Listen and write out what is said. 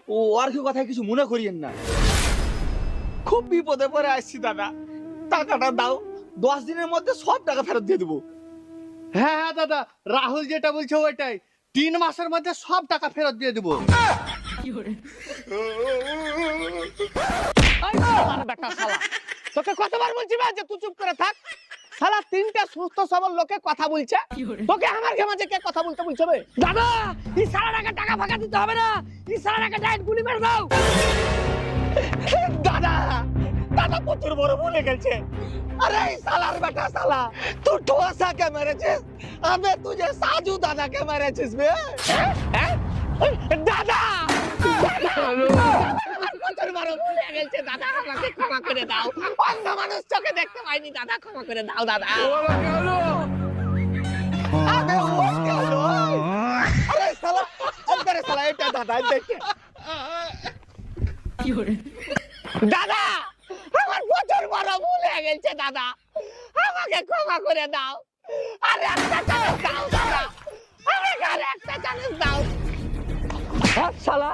ও আর কি কথা কিছু মনে করিয়েন না, খুব বিপদে পড়ে আসছি দাদা, টাকাটা দাও, 10 দিনের মধ্যে সব টাকা ফেরত দিয়ে দেবো। হ্যাঁ হ্যাঁ দাদা, রাহুল যেটা বলছে ওইটাই, 3 মাসের মধ্যে সব টাকা ফেরত দিয়ে দেবো। বেটা শালা, তোকে কতবার বলছি না যে তুই চুপ করে থাক? শালা 3টা সুস্থ সবল লোকে কথা বলছে, তোকে আমার ঘেমাজে কে কথা বলতে বলছে বে? দাদা, এই শালাটাকে টাকা ফাঁকা দিতে হবে না, এই শালাটাকে ডাইরেক্ট গুলি মেরে দাও। দাদা, দাদা প্রচুর বড় ভুলে গেছে। अरे सालार बेटा साला, तू ठोसा के मेरे चीज, अबे तुझे साजू दादा के मेरे चीज में दादा প্রচুর বড় ভুলে গেছে দাদা, আমাকে ক্ষমা করে দাও, অন্ধ মানুষ চোখে দেখতে পাইনি দাদা, ক্ষমা করে দাও দাদা। अबे वो क्या लो, अरे साला अंदर साला এটা দাদা দেখে দাদা, আমার প্রচুর বড় ভুল হয়ে গেছে দাদা, আমাকে ক্ষমা করে দাও, আর একটা চান্স দাও দাদা, আমাকে আর একটা চান্স দাও। শালা